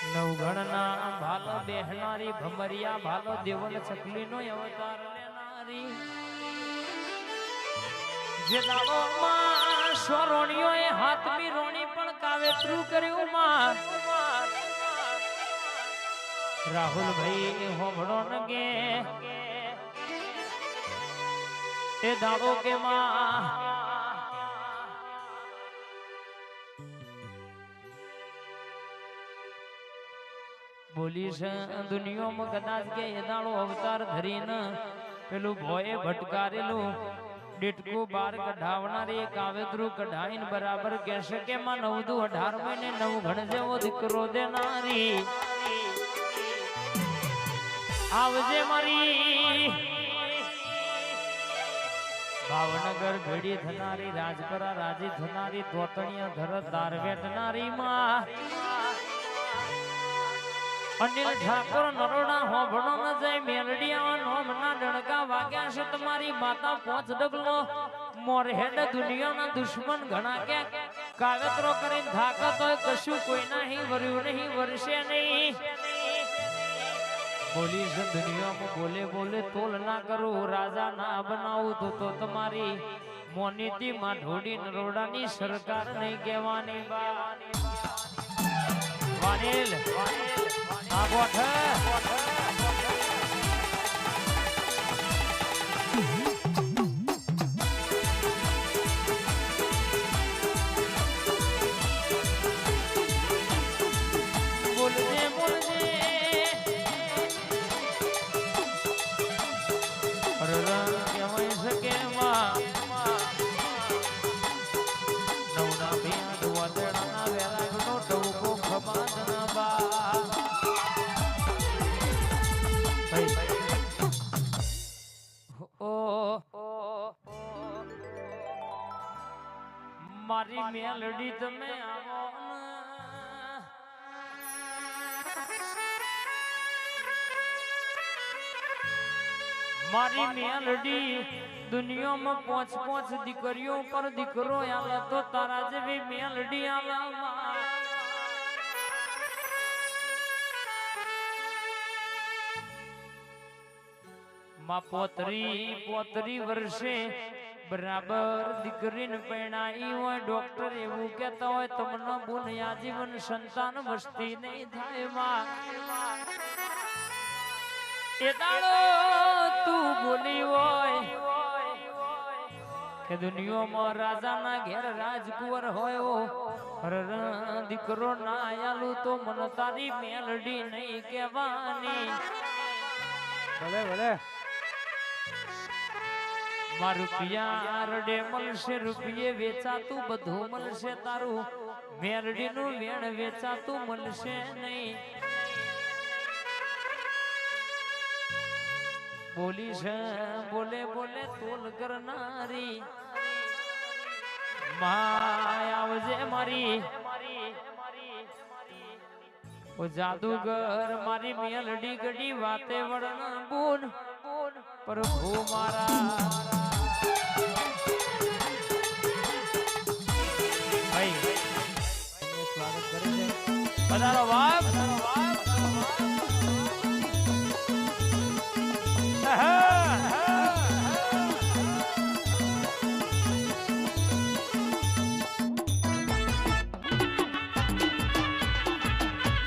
નવગણના ભાલો બેહનારી ભમરિયા ભાલો દેવલ ચકલી નો અવતાર લેનારી જે દાડોમાં સ્વરોણીઓએ હાથમી રોણી પણ કાવેતરું કર્યું માં રાહુલભાઈ હોમડો નગે એ દાડો કે માં બોલી છે દુનિયામાં કદાચ કે એ દાડો અવતાર ધરીને પેલું ભોએ ભટકારેલું ડેટકું બાર કઢાવનારી કાવેતરું કઢાઈને બરાબર કહેશે કે માં 9 દુ 18 મહિને 9 ઘણ જેવો દીકરો દેનારી આવજે મારી ભાવનગર ભેડી થનારી રાજપરા રાજી થનારી તોતણીયા ધરત દાર વેટનારી માં અનિલ ઠાકોર નરોડા હોભણો ન જાય મેલડિયા નોમના ડણકા વાગ્યા છે તમારી માતા પોચ ડગલો મોરહેડ દુનિયાના દુશ્મન ઘણા કે કાગતરો કરીને થાકત હોય કશું કોઈ નહીં વર્યું નહીં વર્ષે નહીં બોલી છે દુનિયામાં બોલે બોલે તોલ ના કરું રાજા ના બનાવું તો તમારી મોનીતી માં ઢોડી નરોડાની સરકાર નહીં કહેવાની વાનેલ આ ગોઠ બોલજે બોલજે રંગ કહેવાય શકે માં નવના ભિયા દુવાદડાના વેરાગનો ટવકો ખબાદના બા મારી મેલડી તમે આવો મારી મેલડી દુનિયામાં 5 દીકરીઓ પર દીકરો આલે તો તારા જેવી મેલડી આલા માં પોતરી વર્ષે બરાબર દીકરીને પરણાઈ હોય ડોક્ટર એવું કહેતા હોય તમને બોન આજીવન સંતાન વસ્તી નહીં થાય માં એ દાડો તું બોલી હોય કે દુનિયામાં રાજાના ઘેર રાજકુંવર હોય દીકરો ના આયાલું તો મન તારી મેલડી નહીં કહેવાની ભલે ભલે માં રૂપિયા રડે મળશે રૂપિયે વેચાતું બધું મળશે તારું મેરડી નું વેણ વેચાતું મળશે નહીં બોલી છે બોલે બોલે તોલ કરનારી માય આવજે મારી ઓ જાદુગર મારી મેલડી ગડી વાતે વળના બોન પ્રભુ મારા સ્વાગત કરે છે પધારો બાપ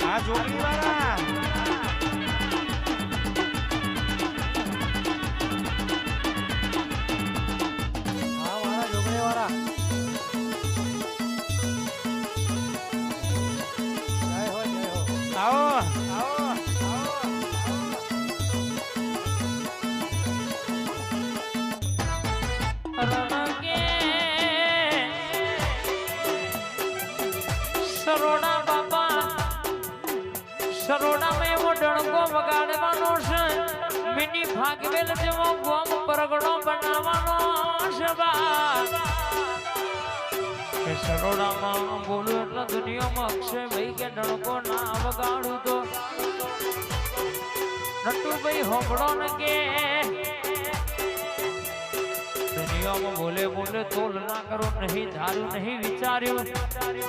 આ જોડી વાળા સરોડા બાપા સરોડા માં એવો ડણકો વગાડવાનો છે મિની ભાગવેલ જેવો ગોમ પરગડો બનાવવાનો છે બા સરોડામાં બોલું એટલે દુનિયામાં અક્ષય ભાઈ કે ડણકો ના વગાડું તો નટુભાઈ હોબળો ને કે બોલ્યો બોલે બોલે તોલ ના કરો નહીં ધાર્યું નહીં વિચાર્યું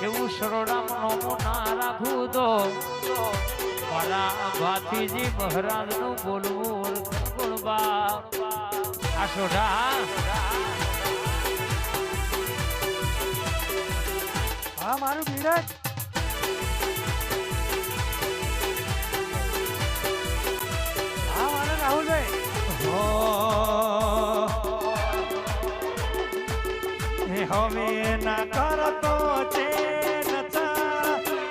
એવું સરોડામાં નોમો ના રાખવું તો મારા ભાતીજી મહારાજ નું બોલવું ગુણબા આ સોઢા હા મારું બીરજ હા મારે રાહુલભાઈ હવે ના કરતો છે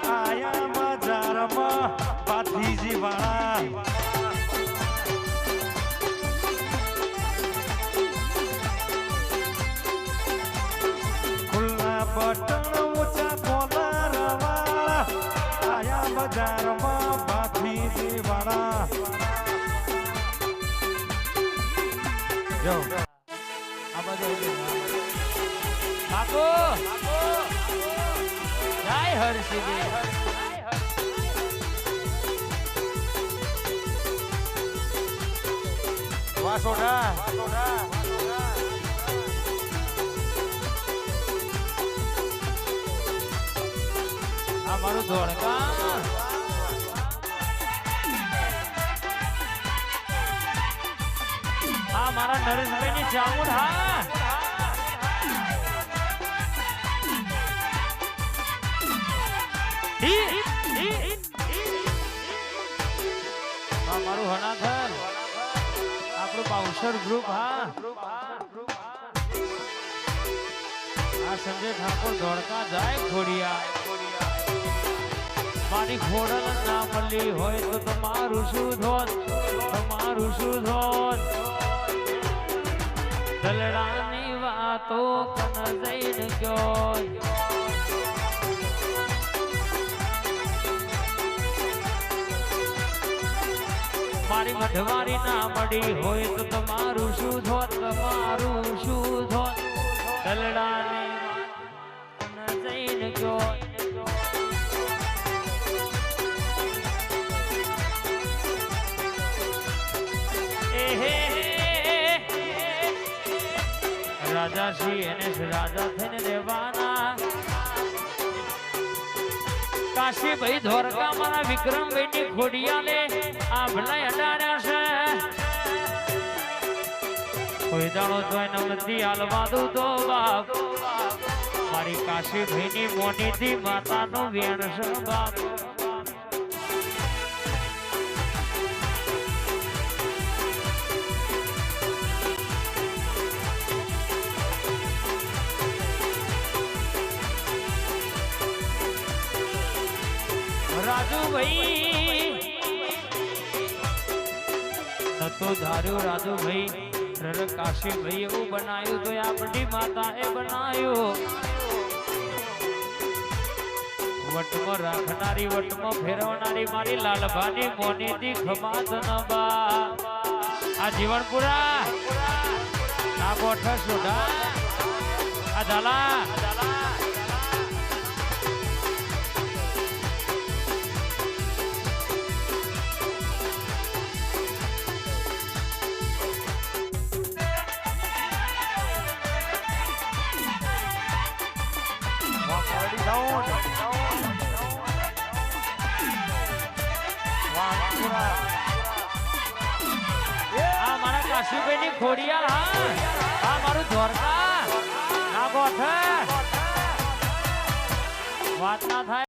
આયા બજારમાં પાથીજી વાળા ખુલ્લા બટન ઊંચા કોલર વાળા આયા બજારમાં પાથીજી વાળા જો આ બધું બાપુ જય હરસિદ્ધિ વાહ સોઢા આ મારું ધોળકા આ મારા નરેશભાઈ ની ચામુંડ હા મારું હનાથર આપણું બાઉસર ગ્રુપ હા આ સંજય ઠાકોર ધોળકા જાય ખોડિયા મારી ખોડલ ના મળી હોય તો તમારું શું ધોત તમારું શું ધોત દલડાની વાતો કન જઈને ગયો મારી મઢવારી ના મળી હોય તો તમારું શું ધોત તમારું શું ધોત દલડાને જઈને ગયો રાજા શ્રી એને રાજા થઈને રહેવાના કાશીભાઈ ધોરકા મારા વિક્રમભાઈ ની ખોડિયાલે આ ભલાઈ અડાડ્યા છે કોઈ દાડો જોઈને નથી હાલવા દઉં તો બાપ મારી કાશીભાઈ ની મોની થી માતાનું વેણ છે બાપ રાજુભાઈ નતો ધાર્યો રાજુભાઈ કાશીભાઈ એવું બનાવ્યું તો આ બધી માતા એ બનાવ્યું વટમાં રાખનારી વટમાં ફેરવનારી મારી લાલભાની મોની દી ખમાત નબા આ જીવનપુરા આ ગોઠા સોઢા આ ઝાલા કાશીભાઈ ની ખોડિયાર હા આ મારું ધોરકા ના ગોઠ વાત ના થાય